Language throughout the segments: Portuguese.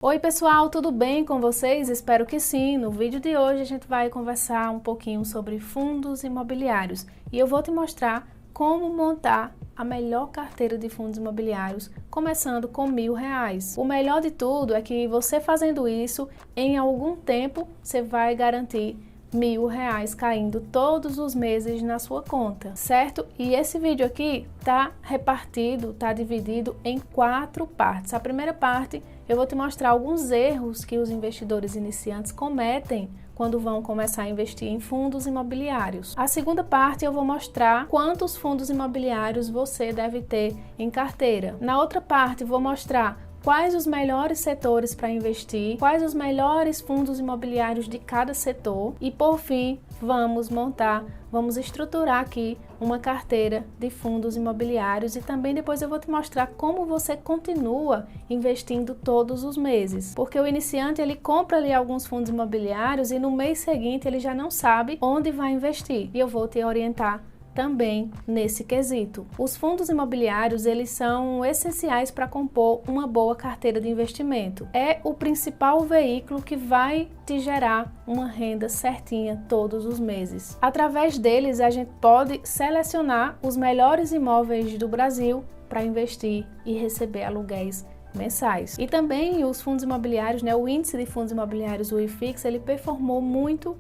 Oi pessoal, tudo bem com vocês? Espero que sim. No vídeo de hoje a gente vai conversar um pouquinho sobre fundos imobiliários e eu vou te mostrar como montar a melhor carteira de fundos imobiliários, começando com R$1.000. O melhor de tudo é que você fazendo isso, em algum tempo você vai garantir R$1.000 caindo todos os meses na sua conta, certo? E esse vídeo aqui tá repartido, tá dividido em 4 partes. A primeira parte eu vou te mostrar alguns erros que os investidores iniciantes cometem quando vão começar a investir em fundos imobiliários. A segunda parte eu vou mostrar quantos fundos imobiliários você deve ter em carteira. Na outra parte vou mostrar quais os melhores setores para investir, quais os melhores fundos imobiliários de cada setor e, por fim, vamos estruturar aqui uma carteira de fundos imobiliários e também depois eu vou te mostrar como você continua investindo todos os meses, porque o iniciante ele compra ali alguns fundos imobiliários e no mês seguinte ele já não sabe onde vai investir e eu vou te orientar também nesse quesito. Os fundos imobiliários, eles são essenciais para compor uma boa carteira de investimento. É o principal veículo que vai te gerar uma renda certinha todos os meses. Através deles, a gente pode selecionar os melhores imóveis do Brasil para investir e receber aluguéis mensais. E também os fundos imobiliários, o índice de fundos imobiliários, o IFIX, ele performou muito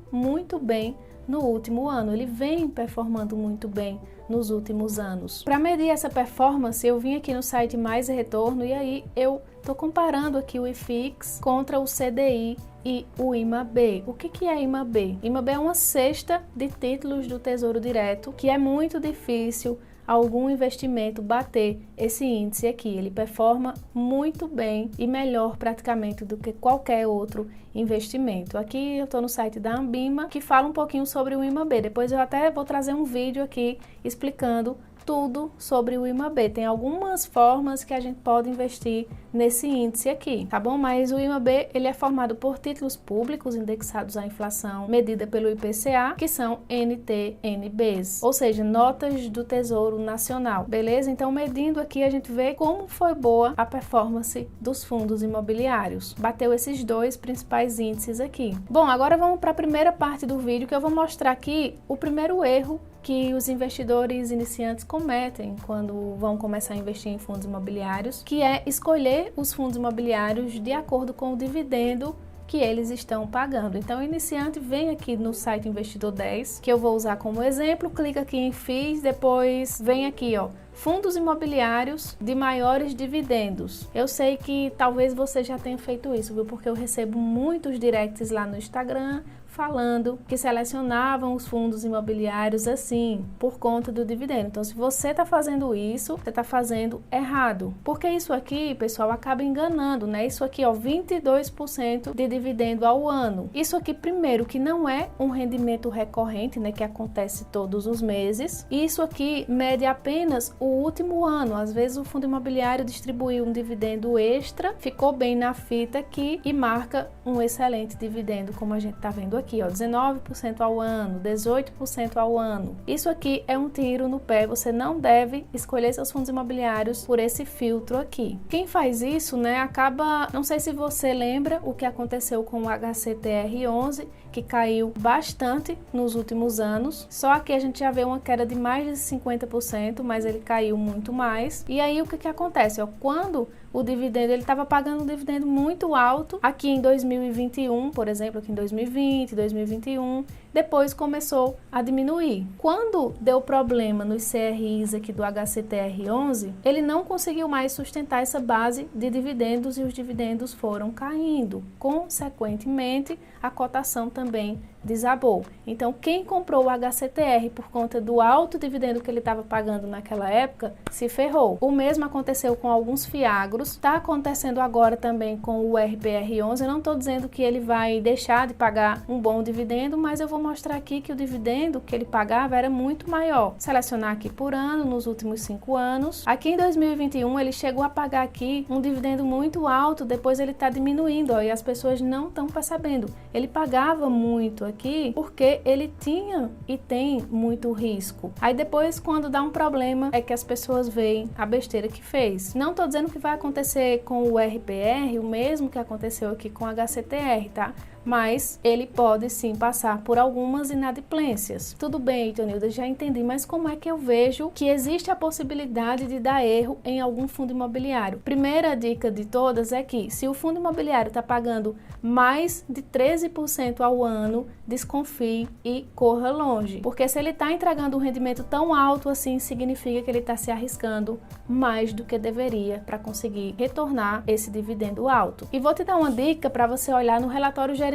bem no último ano, ele vem performando muito bem nos últimos anos. Para medir essa performance, eu vim aqui no site Mais Retorno e aí eu tô comparando aqui o IFIX contra o CDI e o IMAB. O que é IMAB? IMAB é uma cesta de títulos do Tesouro Direto, que é muito difícil algum investimento bater esse índice aqui. Ele performa muito bem e melhor praticamente do que qualquer outro investimento. Aqui eu estou no site da Ambima, que fala um pouquinho sobre o IMAB. Depois eu até vou trazer um vídeo aqui explicando tudo sobre o IMAB. Tem algumas formas que a gente pode investir nesse índice aqui, tá bom? Mas o IMAB, ele é formado por títulos públicos indexados à inflação medida pelo IPCA, que são NTN-Bs, ou seja, notas do Tesouro Nacional, beleza? Então, medindo aqui, a gente vê como foi boa a performance dos fundos imobiliários. Bateu esses dois principais índices aqui. Bom, agora vamos para a primeira parte do vídeo, que eu vou mostrar aqui o primeiro erro que os investidores iniciantes cometem quando vão começar a investir em fundos imobiliários, que é escolher os fundos imobiliários de acordo com o dividendo que eles estão pagando. Então, o iniciante vem aqui no site Investidor 10, que eu vou usar como exemplo, clica aqui em FIIs, depois vem aqui, ó, fundos imobiliários de maiores dividendos. Eu sei que talvez você já tenha feito isso, viu? Porque eu recebo muitos directs lá no Instagram falando que selecionavam os fundos imobiliários assim, por conta do dividendo. Então, se você está fazendo isso, você está fazendo errado. Porque isso aqui, pessoal, acaba enganando, né? Isso aqui, ó, 22% de dividendo ao ano. Isso aqui, primeiro, que não é um rendimento recorrente, né? Que acontece todos os meses. E isso aqui mede apenas o último ano. Às vezes, o fundo imobiliário distribuiu um dividendo extra, ficou bem na fita aqui e marca um excelente dividendo, como a gente está vendo aqui, ó, 19% ao ano, 18% ao ano. Isso aqui é um tiro no pé, você não deve escolher seus fundos imobiliários por esse filtro aqui. Quem faz isso, né, acaba, não sei se você lembra o que aconteceu com o HCTR11, que caiu bastante nos últimos anos. Só aqui a gente já vê uma queda de mais de 50%, mas ele caiu muito mais. E aí o que acontece? Ó, quando o dividendo, ele estava pagando um dividendo muito alto aqui em 2021, por exemplo, aqui em 2020, 2021, depois começou a diminuir. Quando deu problema nos CRIs aqui do HCTR11, ele não conseguiu mais sustentar essa base de dividendos e os dividendos foram caindo. Consequentemente, a cotação também desabou. Então, quem comprou o HCTR por conta do alto dividendo que ele estava pagando naquela época, se ferrou. O mesmo aconteceu com alguns fiagros, está acontecendo agora também com o RPR11. Eu não estou dizendo que ele vai deixar de pagar um bom dividendo, mas eu vou mostrar aqui que o dividendo que ele pagava era muito maior. Selecionar aqui por ano, nos últimos 5 anos. Aqui em 2021, ele chegou a pagar aqui um dividendo muito alto, depois ele está diminuindo, ó, e as pessoas não estão percebendo. Ele pagava muito aqui porque ele tinha e tem muito risco. Aí depois, quando dá um problema, é que as pessoas veem a besteira que fez. Não tô dizendo que vai acontecer com o RPR, o mesmo que aconteceu aqui com o HCTR, tá? Mas ele pode sim passar por algumas inadimplências. Tudo bem, Itonilda, já entendi, mas como é que eu vejo que existe a possibilidade de dar erro em algum fundo imobiliário? Primeira dica de todas é que se o fundo imobiliário está pagando mais de 13% ao ano, desconfie e corra longe. Porque se ele está entregando um rendimento tão alto assim, significa que ele está se arriscando mais do que deveria para conseguir retornar esse dividendo alto. E vou te dar uma dica para você olhar no relatório gerencial.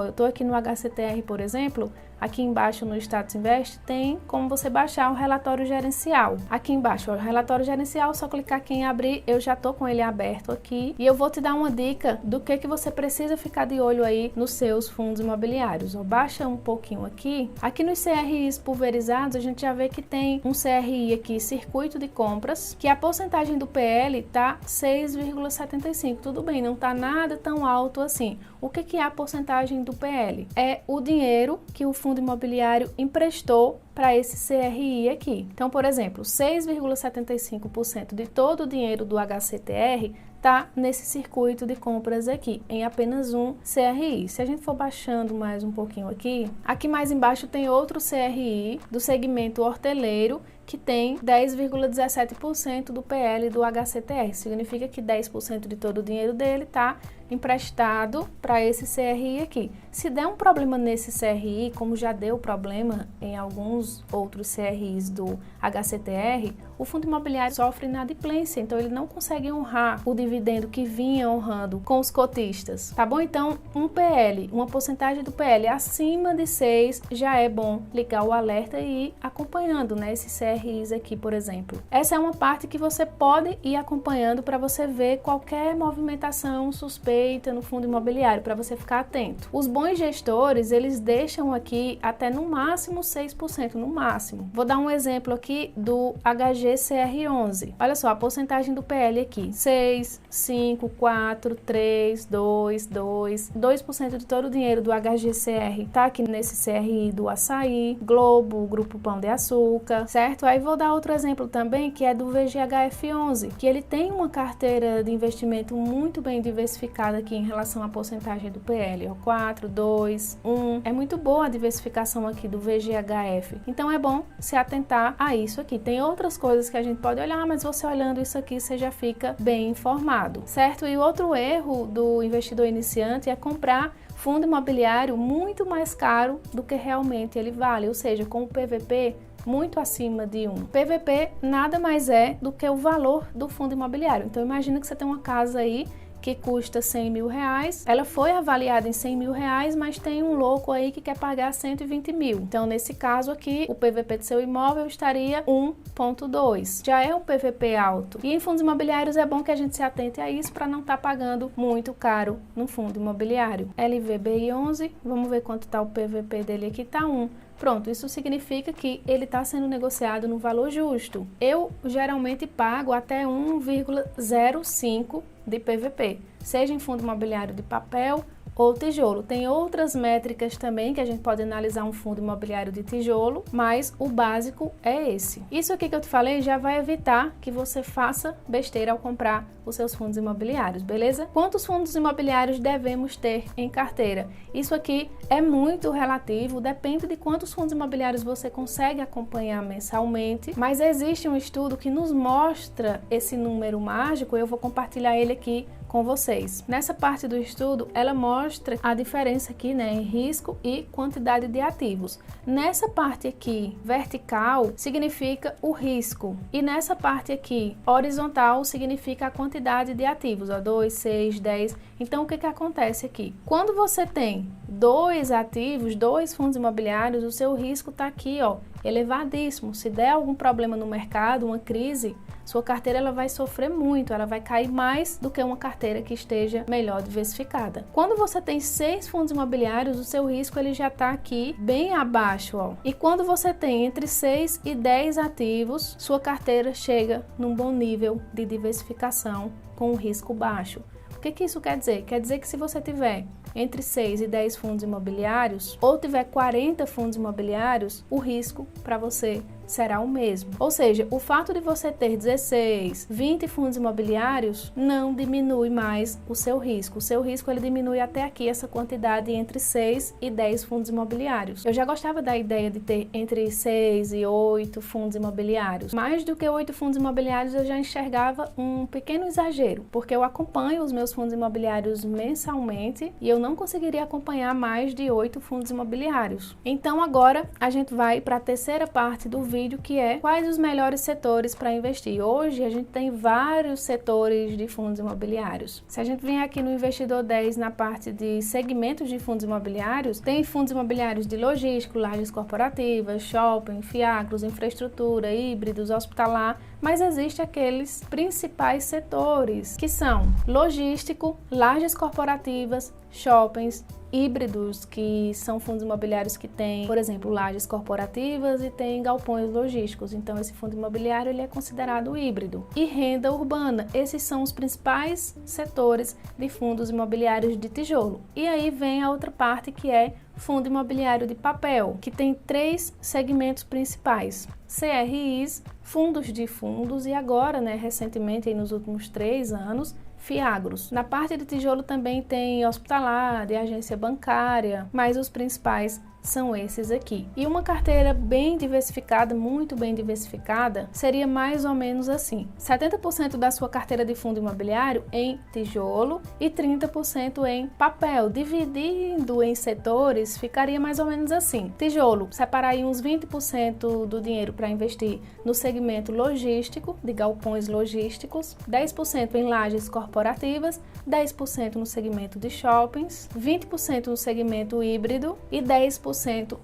Eu estou aqui no HCTR, por exemplo. Aqui embaixo no Status Invest tem como você baixar o relatório gerencial. Aqui embaixo, o relatório gerencial, só clicar aqui em abrir, eu já tô com ele aberto aqui. E eu vou te dar uma dica do que você precisa ficar de olho aí nos seus fundos imobiliários. Baixa um pouquinho aqui. Aqui nos CRIs pulverizados, a gente já vê que tem um CRI aqui, Circuito de Compras, que a porcentagem do PL tá 6,75. Tudo bem, não tá nada tão alto assim. O que é a porcentagem do PL? É o dinheiro que o fundo imobiliário emprestou para esse CRI aqui. Então, por exemplo, 6,75% de todo o dinheiro do HCTR está nesse circuito de compras aqui, em apenas um CRI. Se a gente for baixando mais um pouquinho aqui, aqui mais embaixo tem outro CRI do segmento horteleiro, que tem 10,17% do PL do HCTR. Significa que 10% de todo o dinheiro dele está emprestado para esse CRI aqui. Se der um problema nesse CRI, como já deu problema em alguns outros CRIs do HCTR, o fundo imobiliário sofre inadimplência, então ele não consegue honrar o dividendo que vinha honrando com os cotistas, tá bom? Então, um PL, uma porcentagem do PL acima de 6 já é bom ligar o alerta e ir acompanhando, né, esses CRIs aqui, por exemplo. Essa é uma parte que você pode ir acompanhando para você ver qualquer movimentação suspeita no fundo imobiliário, para você ficar atento. Os bons gestores, eles deixam aqui até no máximo 6%, no máximo. Vou dar um exemplo aqui do HGCR11. Olha só, a porcentagem do PL aqui, 6, 5, 4, 3, 2, 2% de todo o dinheiro do HGCR tá aqui nesse CRI do Açaí, Globo, Grupo Pão de Açúcar, certo? Aí vou dar outro exemplo também, que é do VGHF11, que ele tem uma carteira de investimento muito bem diversificada aqui em relação à porcentagem do PL, ó, 4, 2, 1. É muito boa a diversificação aqui do VGHF. Então é bom se atentar a isso aqui. Tem outras coisas que a gente pode olhar, mas você olhando isso aqui, você já fica bem informado, certo? E outro erro do investidor iniciante é comprar fundo imobiliário muito mais caro do que realmente ele vale, ou seja, com o PVP muito acima de 1. PVP nada mais é do que o valor do fundo imobiliário. Então imagina que você tem uma casa aí que custa 100 mil reais, ela foi avaliada em 100 mil reais, mas tem um louco aí que quer pagar 120 mil. Então, nesse caso aqui, o PVP do seu imóvel estaria 1,2. Já é um PVP alto. E em fundos imobiliários é bom que a gente se atente a isso para não estar pagando muito caro no fundo imobiliário. LVBI11, vamos ver quanto está o PVP dele aqui, está 1. Pronto, isso significa que ele está sendo negociado no valor justo. Eu geralmente pago até 1,05 de PVP, seja em fundo imobiliário de papel ou tijolo. Tem outras métricas também que a gente pode analisar um fundo imobiliário de tijolo, mas o básico é esse. Isso aqui que eu te falei já vai evitar que você faça besteira ao comprar os seus fundos imobiliários, beleza? Quantos fundos imobiliários devemos ter em carteira? Isso aqui é muito relativo, depende de quantos fundos imobiliários você consegue acompanhar mensalmente, mas existe um estudo que nos mostra esse número mágico, eu vou compartilhar ele aqui com vocês. Nessa parte do estudo, ela mostra a diferença aqui, né, em risco e quantidade de ativos. Nessa parte aqui, vertical, significa o risco. E nessa parte aqui, horizontal, significa a quantidade de ativos, ó, 2, 6, 10. Então, o que que acontece aqui? Quando você tem 2 ativos, 2 fundos imobiliários, o seu risco está aqui, ó, elevadíssimo. Se der algum problema no mercado, uma crise, sua carteira ela vai sofrer muito, ela vai cair mais do que uma carteira que esteja melhor diversificada. Quando você tem 6 fundos imobiliários, o seu risco ele já está aqui bem abaixo, ó. E quando você tem entre 6 e 10 ativos, sua carteira chega num bom nível de diversificação com um risco baixo. O que que isso quer dizer? Quer dizer que se você tiver entre 6 e 10 fundos imobiliários, ou tiver 40 fundos imobiliários, o risco para você será o mesmo. Ou seja, o fato de você ter 16, 20 fundos imobiliários não diminui mais o seu risco. O seu risco ele diminui até aqui, essa quantidade entre 6 e 10 fundos imobiliários. Eu já gostava da ideia de ter entre 6 e 8 fundos imobiliários. Mais do que 8 fundos imobiliários eu já enxergava um pequeno exagero, porque eu acompanho os meus fundos imobiliários mensalmente e eu não conseguiria acompanhar mais de 8 fundos imobiliários. Então agora a gente vai para a terceira parte do vídeo, que é quais os melhores setores para investir. Hoje a gente tem vários setores de fundos imobiliários. Se a gente vier aqui no Investidor 10 na parte de segmentos de fundos imobiliários, tem fundos imobiliários de logístico, lajes corporativas, shopping, fiagros, infraestrutura, híbridos, hospitalar, mas existem aqueles principais setores que são logístico, lajes corporativas, shoppings, híbridos, que são fundos imobiliários que têm, por exemplo, lajes corporativas e tem galpões logísticos. Então, esse fundo imobiliário ele é considerado híbrido. E renda urbana, esses são os principais setores de fundos imobiliários de tijolo. E aí vem a outra parte, que é fundo imobiliário de papel, que tem 3 segmentos principais: CRIs, fundos de fundos e agora, recentemente, aí nos últimos 3 anos, fiagros. Na parte de tijolo também tem hospitalar, de agência bancária, mas os principais são esses aqui. E uma carteira bem diversificada, muito bem diversificada, seria mais ou menos assim: 70% da sua carteira de fundo imobiliário em tijolo e 30% em papel. Dividindo em setores, ficaria mais ou menos assim: tijolo, separar aí uns 20% do dinheiro para investir no segmento logístico, de galpões logísticos, 10% em lajes corporativas, 10% no segmento de shoppings, 20% no segmento híbrido e 10%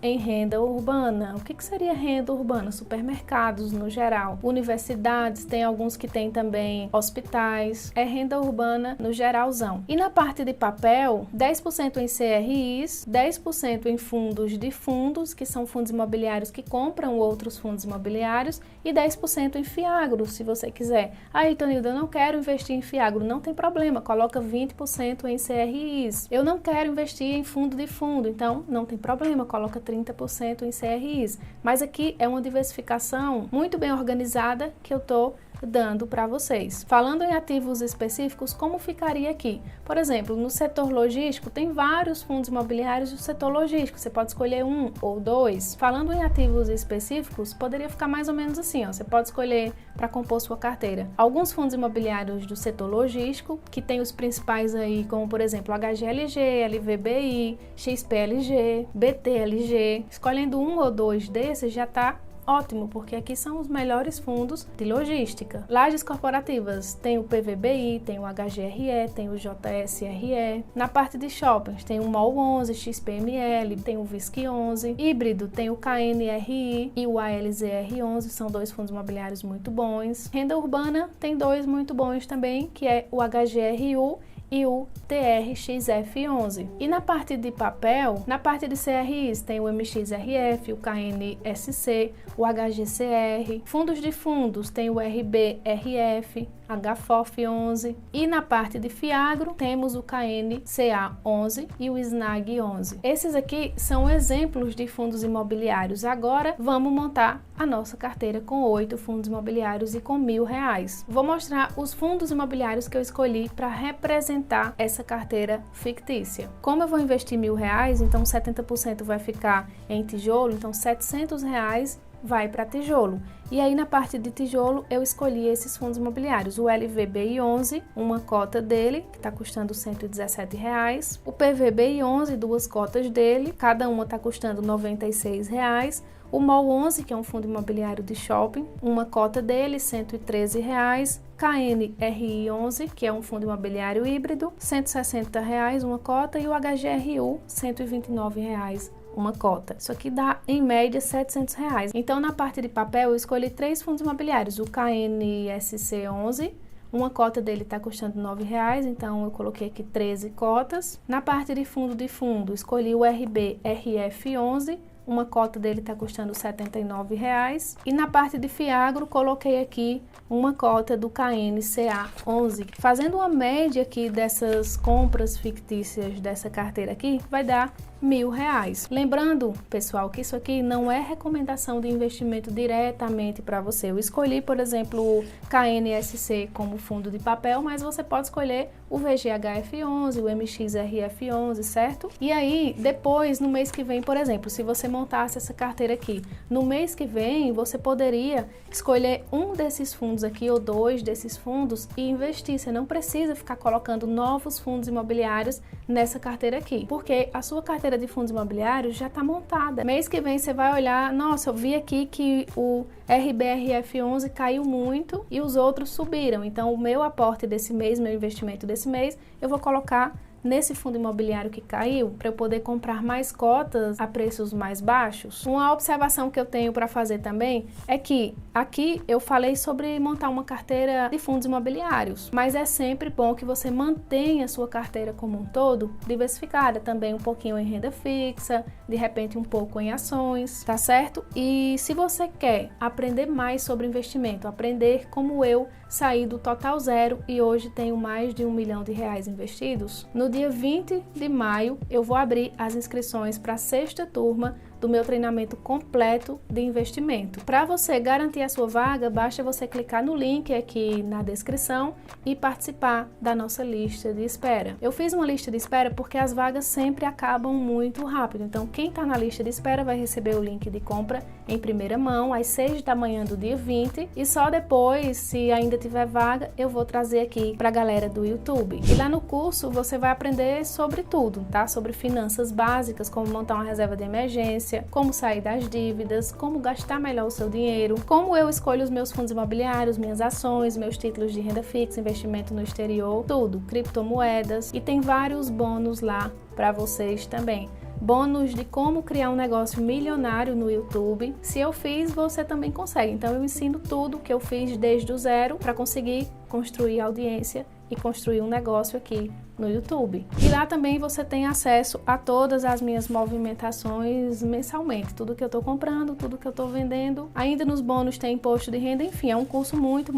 em renda urbana. O que seria renda urbana? Supermercados no geral, universidades, tem alguns que tem também hospitais, é renda urbana no geralzão. E na parte de papel, 10% em CRIs, 10% em fundos de fundos, que são fundos imobiliários que compram outros fundos imobiliários, e 10% em fiagro, se você quiser. Aí, Tonilda, eu não quero investir em fiagro, não tem problema, coloca 20% em CRIs. Eu não quero investir em fundo de fundo, então não tem problema, coloca 30% em CRIs. Mas aqui é uma diversificação muito bem organizada que eu tô dando para vocês. Falando em ativos específicos, como ficaria aqui? Por exemplo, no setor logístico, tem vários fundos imobiliários do setor logístico, você pode escolher 1 ou 2. Falando em ativos específicos, poderia ficar mais ou menos assim, ó. Você pode escolher para compor sua carteira alguns fundos imobiliários do setor logístico, que tem os principais aí, como por exemplo, HGLG, LVBI, XPLG, BTLG. Escolhendo 1 ou 2 desses já está ótimo, porque aqui são os melhores fundos de logística. Lajes corporativas, tem o PVBI, tem o HGRE, tem o JSRE. Na parte de shoppings, tem o MOL 11, XPML, tem o VISC 11. Híbrido, tem o KNRI e o ALZR 11, são 2 fundos imobiliários muito bons. Renda urbana, tem 2 muito bons também, que é o HGRU e o TRXF11. E na parte de papel, na parte de CRIs, tem o MXRF, o KNSC, o HGCR. Fundos de fundos, tem o RBRF, HFOF11. E na parte de fiagro, temos o KNCA11 e o SNAG11. Esses aqui são exemplos de fundos imobiliários. Agora, vamos montar a nossa carteira com 8 fundos imobiliários e com R$1.000. Vou mostrar os fundos imobiliários que eu escolhi para representar essa carteira fictícia. Como eu vou investir R$1.000, então 70% vai ficar em tijolo, então R$700 vai para tijolo. E aí na parte de tijolo eu escolhi esses fundos imobiliários: o LVBI 11, uma cota dele, que está custando R$117, o PVBI 11, 2 cotas dele, cada uma está custando R$96, o MOL 11, que é um fundo imobiliário de shopping, uma cota dele, R$113, KNRI 11, que é um fundo imobiliário híbrido, R$160 uma cota, e o HGRU, R$129 uma cota. Isso aqui dá em média R$700. Então na parte de papel eu escolhi 3 fundos imobiliários: o KNSC 11, uma cota dele está custando R$9, então eu coloquei aqui 13 cotas. Na parte de fundo escolhi o RBRF 11, uma cota dele está custando R$ 79,00. E na parte de Fiagro, coloquei aqui uma cota do KNCA11. Fazendo uma média aqui dessas compras fictícias dessa carteira aqui, vai dar R$ 1.000. Lembrando, pessoal, que isso aqui não é recomendação de investimento diretamente para você. Eu escolhi, por exemplo, o KNSC como fundo de papel, mas você pode escolher o VGHF11, o MXRF11, certo? E aí, depois, no mês que vem, por exemplo, se você montasse essa carteira aqui, no mês que vem, você poderia escolher um desses fundos aqui ou dois desses fundos e investir. Você não precisa ficar colocando novos fundos imobiliários nessa carteira aqui, porque a sua carteira de fundos imobiliários já está montada. Mês que vem você vai olhar, nossa, eu vi aqui que o RBRF11 caiu muito e os outros subiram, então o meu aporte desse mês, meu investimento desse mês, eu vou colocar nesse fundo imobiliário que caiu, para eu poder comprar mais cotas a preços mais baixos. Uma observação que eu tenho para fazer também é que aqui eu falei sobre montar uma carteira de fundos imobiliários, mas é sempre bom que você mantenha a sua carteira como um todo diversificada, também um pouquinho em renda fixa, de repente um pouco em ações, tá certo? E se você quer aprender mais sobre investimento, aprender como eu saí do total zero e hoje tenho mais de R$ 1 milhão investidos, no dia 20 de maio eu vou abrir as inscrições para a 6ª turma do meu treinamento completo de investimento. Para você garantir a sua vaga, basta você clicar no link aqui na descrição e participar da nossa lista de espera. Eu fiz uma lista de espera porque as vagas sempre acabam muito rápido, então quem está na lista de espera vai receber o link de compra em primeira mão às 6 da manhã do dia 20 e só depois, se ainda tiver vaga, eu vou trazer aqui para a galera do YouTube. E lá no curso você vai aprender sobre tudo, tá? Sobre finanças básicas, como montar uma reserva de emergência, como sair das dívidas, como gastar melhor o seu dinheiro, como eu escolho os meus fundos imobiliários, minhas ações, meus títulos de renda fixa, investimento no exterior, tudo, criptomoedas, e tem vários bônus lá para vocês também. Bônus de como criar um negócio milionário no YouTube. Se eu fiz, você também consegue. Então eu ensino tudo que eu fiz desde o zero para conseguir construir audiência e construir um negócio aqui no YouTube. E lá também você tem acesso a todas as minhas movimentações mensalmente, tudo que eu estou comprando, tudo que eu estou vendendo. Ainda nos bônus tem imposto de renda, enfim, é um curso muito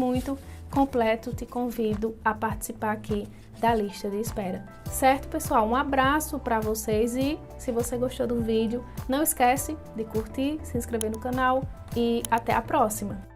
completo. Te convido a participar aqui da lista de espera. Certo, pessoal? Um abraço para vocês e se você gostou do vídeo, não esquece de curtir, se inscrever no canal e até a próxima!